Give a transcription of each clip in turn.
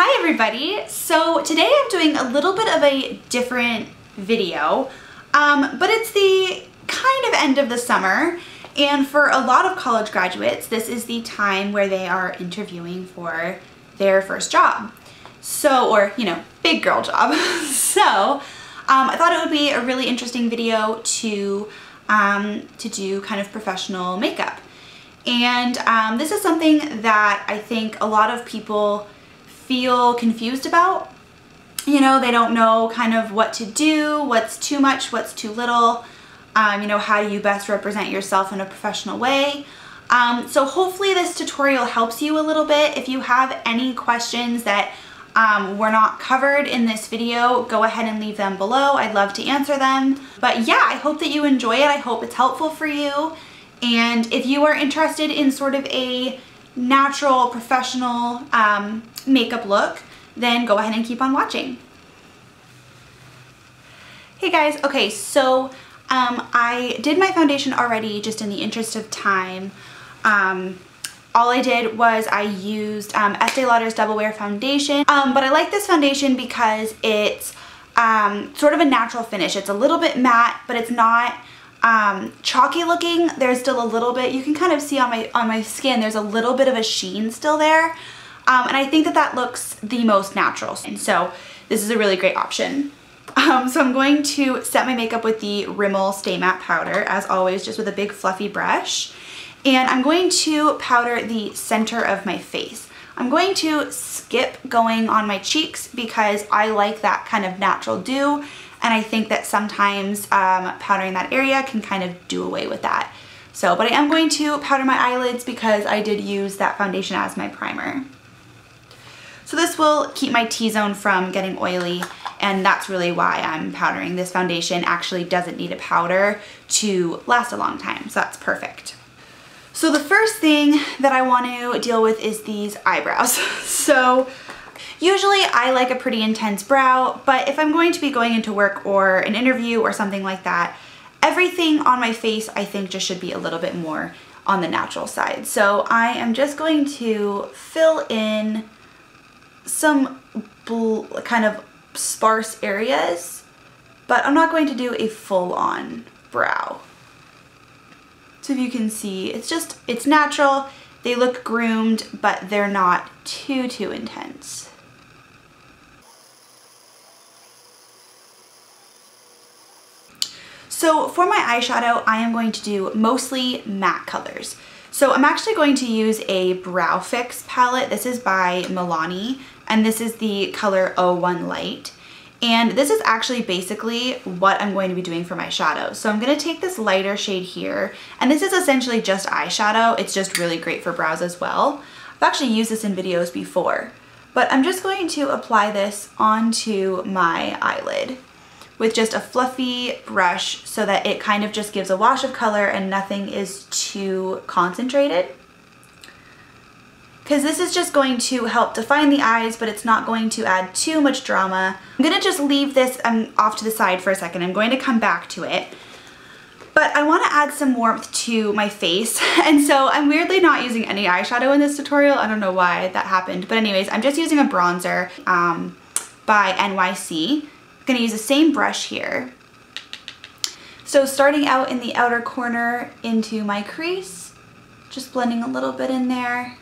Hi everybody! So today I'm doing a little bit of a different video, but it's the kind of end of the summer, and for a lot of college graduates this is the time where they are interviewing for their first job. So, or you know, big girl job. So I thought it would be a really interesting video to do kind of professional makeup. And this is something that I think a lot of people feel confused about. You know, they don't know kind of what to do, what's too much, what's too little, you know, how do you best represent yourself in a professional way. So hopefully this tutorial helps you a little bit. If you have any questions that were not covered in this video, go ahead and leave them below. I'd love to answer them. But yeah, I hope that you enjoy it. I hope it's helpful for you. And if you are interested in sort of a natural, professional makeup look, then go ahead and keep on watching. Hey guys, okay, so I did my foundation already just in the interest of time. All I did was I used Estee Lauder's Double Wear foundation, but I like this foundation because it's sort of a natural finish. It's a little bit matte, but it's not chalky looking. There's still a little bit, you can kind of see on my skin, there's a little bit of a sheen still there. And I think that that looks the most natural. And so this is a really great option. So I'm going to set my makeup with the Rimmel Stay Matte Powder, as always, just with a big fluffy brush. And I'm going to powder the center of my face. I'm going to skip going on my cheeks because I like that kind of natural dew. And I think that sometimes powdering that area can kind of do away with that. So, but I am going to powder my eyelids because I did use that foundation as my primer. So this will keep my T-zone from getting oily, and that's really why I'm powdering. This foundation actually doesn't need a powder to last a long time, so that's perfect. So the first thing that I want to deal with is these eyebrows. So usually I like a pretty intense brow, but if I'm going to be going into work or an interview or something like that, everything on my face I think just should be a little bit more on the natural side. So I am just going to fill in some kind of sparse areas, but I'm not going to do a full-on brow. So if you can see, it's natural, they look groomed, but they're not too intense. So for my eyeshadow, I am going to do mostly matte colors. So I'm actually going to use a Brow Fix palette. This is by Milani, and this is the color 01 Light. And this is actually basically what I'm going to be doing for my shadow. So I'm going to take this lighter shade here, and this is essentially just eyeshadow. It's just really great for brows as well. I've actually used this in videos before, but I'm just going to apply this onto my eyelid with just a fluffy brush so that it kind of just gives a wash of color and nothing is too concentrated. Because this is just going to help define the eyes, but it's not going to add too much drama. I'm gonna just leave this off to the side for a second. I'm going to come back to it. But I wanna add some warmth to my face. And so I'm weirdly not using any eyeshadow in this tutorial. I don't know why that happened. But anyways, I'm just using a bronzer by NYC. I'm gonna use the same brush here. So starting out in the outer corner into my crease, just blending a little bit in there,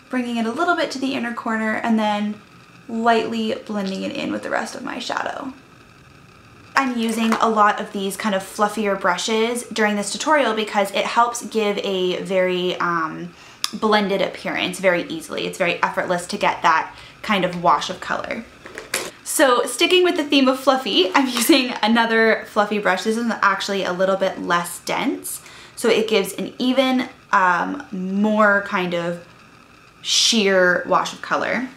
bringing it a little bit to the inner corner, and then lightly blending it in with the rest of my shadow. I'm using a lot of these kind of fluffier brushes during this tutorial because it helps give a very blended appearance very easily. It's very effortless to get that kind of wash of color. So sticking with the theme of fluffy, I'm using another fluffy brush. This is actually a little bit less dense, so it gives an even more kind of sheer wash of color.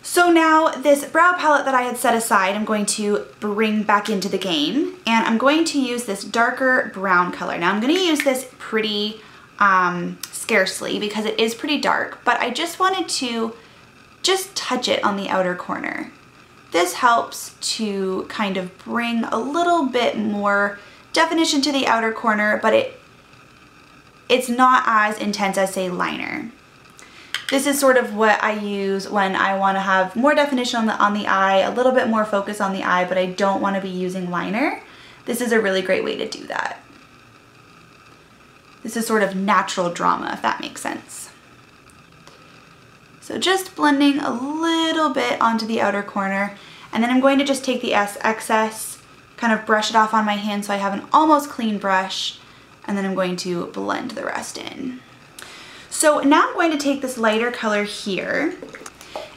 So now this brow palette that I had set aside, I'm going to bring back into the game, and I'm going to use this darker brown color. Now I'm going to use this pretty scarcely because it is pretty dark, but I just wanted to just touch it on the outer corner. This helps to kind of bring a little bit more definition to the outer corner, but it's not as intense as, say, liner. This is sort of what I use when I want to have more definition on the eye, a little bit more focus on the eye, but I don't want to be using liner. This is a really great way to do that. This is sort of natural drama, if that makes sense. So just blending a little bit onto the outer corner, and then I'm going to just take the excess, kind of brush it off on my hand so I have an almost clean brush, and then I'm going to blend the rest in. So now I'm going to take this lighter color here,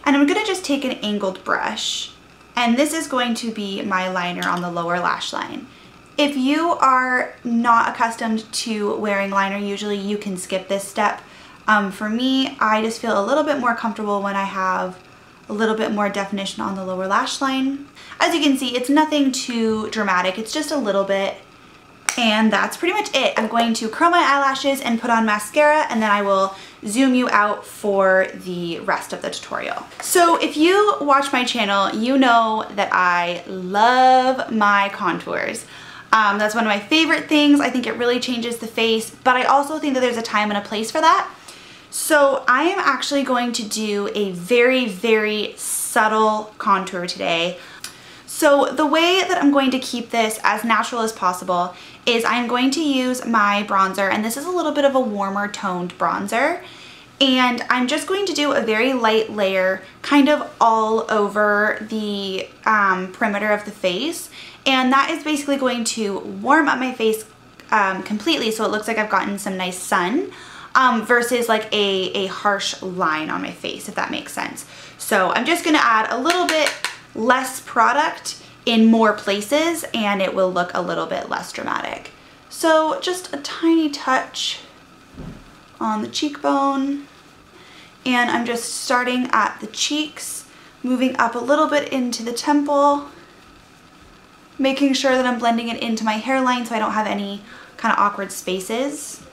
and I'm going to just take an angled brush, and this is going to be my liner on the lower lash line. If you are not accustomed to wearing liner, usually you can skip this step. For me, I just feel a little bit more comfortable when I have a little bit more definition on the lower lash line. As you can see, it's nothing too dramatic, it's just a little bit, and that's pretty much it. I'm going to curl my eyelashes and put on mascara, and then I will zoom you out for the rest of the tutorial. So if you watch my channel, you know that I love my contours. That's one of my favorite things. I think it really changes the face, but I also think that there's a time and a place for that. So I am actually going to do a very, very subtle contour today. So the way that I'm going to keep this as natural as possible is I'm going to use my bronzer, and this is a little bit of a warmer toned bronzer. And I'm just going to do a very light layer kind of all over the perimeter of the face. And that is basically going to warm up my face completely so it looks like I've gotten some nice sun versus like a harsh line on my face, if that makes sense. So I'm just going to add a little bit less product in more places and it will look a little bit less dramatic. So just a tiny touch on the cheekbone, and I'm just starting at the cheeks, moving up a little bit into the temple, making sure that I'm blending it into my hairline so I don't have any kind of awkward spaces.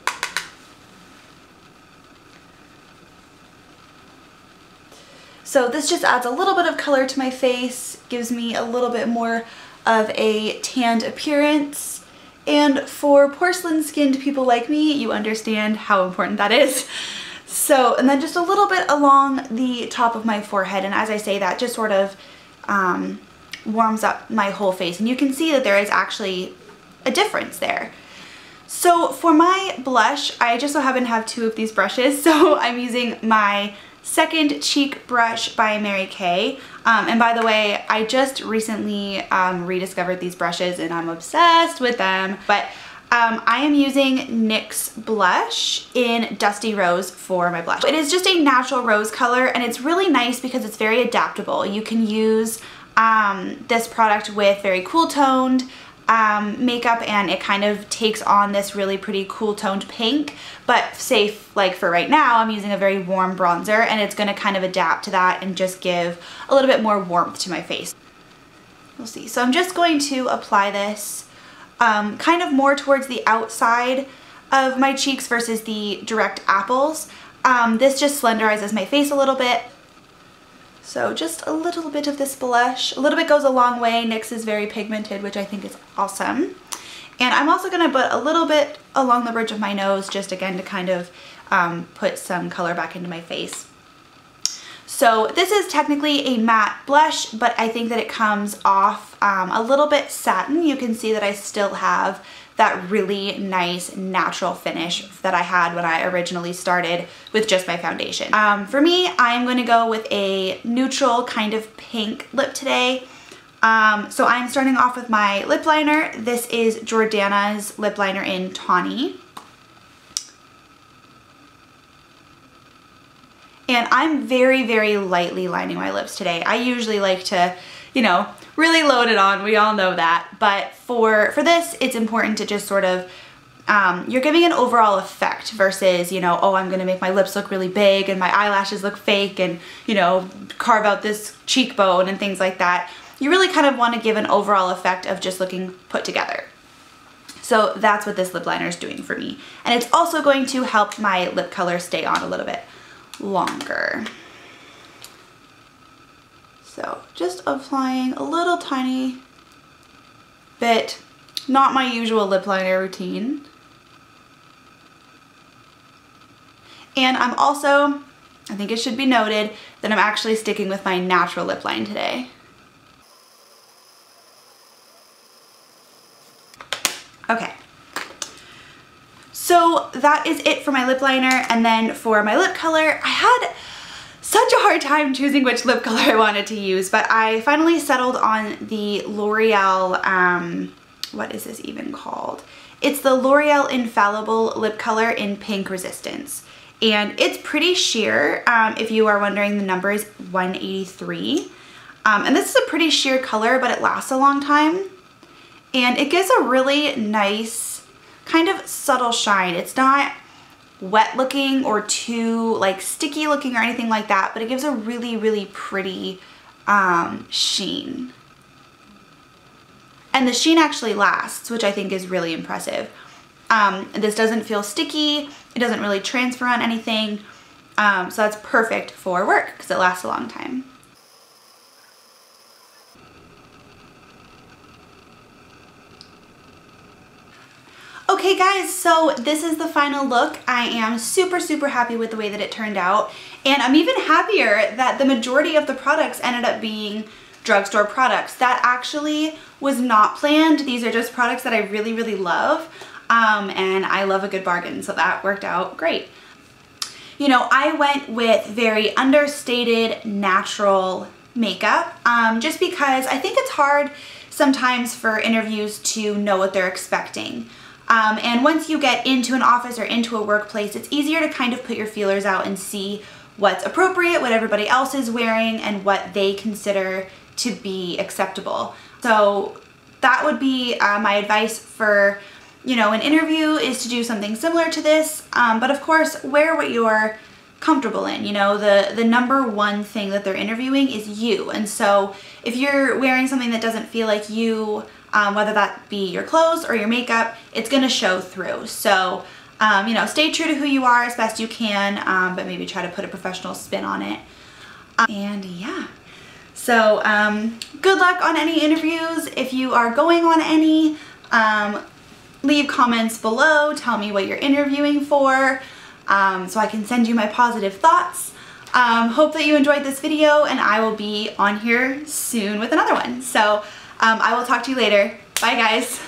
So this just adds a little bit of color to my face, gives me a little bit more of a tanned appearance. And for porcelain skinned people like me, you understand how important that is. So, and then just a little bit along the top of my forehead. And as I say that, just sort of warms up my whole face. And you can see that there is actually a difference there. So for my blush, I just so happen to have two of these brushes. So I'm using my second cheek brush by Mary Kay. And by the way, I just recently rediscovered these brushes and I'm obsessed with them. But I am using NYX blush in Dusty Rose for my blush. It is just a natural rose color and it's really nice because it's very adaptable. You can use this product with very cool toned makeup and it kind of takes on this really pretty cool toned pink, but say like for right now I'm using a very warm bronzer and it's going to kind of adapt to that and just give a little bit more warmth to my face. We'll see. So I'm just going to apply this kind of more towards the outside of my cheeks versus the direct apples. This just slenderizes my face a little bit. So just a little bit of this blush. A little bit goes a long way. NYX is very pigmented, which I think is awesome. And I'm also going to put a little bit along the bridge of my nose, just again to kind of put some color back into my face. So this is technically a matte blush, but I think that it comes off a little bit satin. You can see that I still have that really nice natural finish that I had when I originally started with just my foundation. For me, I'm going to go with a neutral kind of pink lip today. So I'm starting off with my lip liner. This is Jordana's lip liner in Tawny. And I'm very, very lightly lining my lips today. I usually like to, you know, really load it on. We all know that. But for this, it's important to just sort of, you're giving an overall effect versus, you know, oh, I'm going to make my lips look really big and my eyelashes look fake and, you know, carve out this cheekbone and things like that. You really kind of want to give an overall effect of just looking put together. So that's what this lip liner is doing for me. And it's also going to help my lip color stay on a little bit longer. So just applying a little tiny bit, not my usual lip liner routine. And I'm also I think it should be noted that I'm actually sticking with my natural lip line today. Okay. So that is it for my lip liner, and then for my lip color, I had such a hard time choosing which lip color I wanted to use, but I finally settled on the L'Oreal, what is this even called? It's the L'Oreal Infallible lip color in Pink Resistance. And it's pretty sheer. If you are wondering, the number is 183. And this is a pretty sheer color, but it lasts a long time. And it gives a really nice, kind of subtle shine. It's not wet looking or too like sticky looking or anything like that, but it gives a really, really pretty sheen. And the sheen actually lasts, which I think is really impressive. This doesn't feel sticky. It doesn't really transfer on anything. So that's perfect for work because it lasts a long time. Okay guys, so this is the final look. I am super, super happy with the way that it turned out. And I'm even happier that the majority of the products ended up being drugstore products. That actually was not planned. These are just products that I really, really love. And I love a good bargain, so that worked out great. You know, I went with very understated, natural makeup, just because I think it's hard sometimes for interviews to know what they're expecting. And once you get into an office or into a workplace, it's easier to kind of put your feelers out and see what's appropriate, what everybody else is wearing, and what they consider to be acceptable. So that would be my advice for, you know, an interview, is to do something similar to this. But of course, wear what you're comfortable in. You know, the number one thing that they're interviewing is you. And so if you're wearing something that doesn't feel like you, whether that be your clothes or your makeup, it's gonna show through. So, you know, stay true to who you are as best you can, but maybe try to put a professional spin on it. And yeah. So good luck on any interviews. If you are going on any, leave comments below. Tell me what you're interviewing for, so I can send you my positive thoughts. Hope that you enjoyed this video, and I will be on here soon with another one. So I will talk to you later. Bye guys.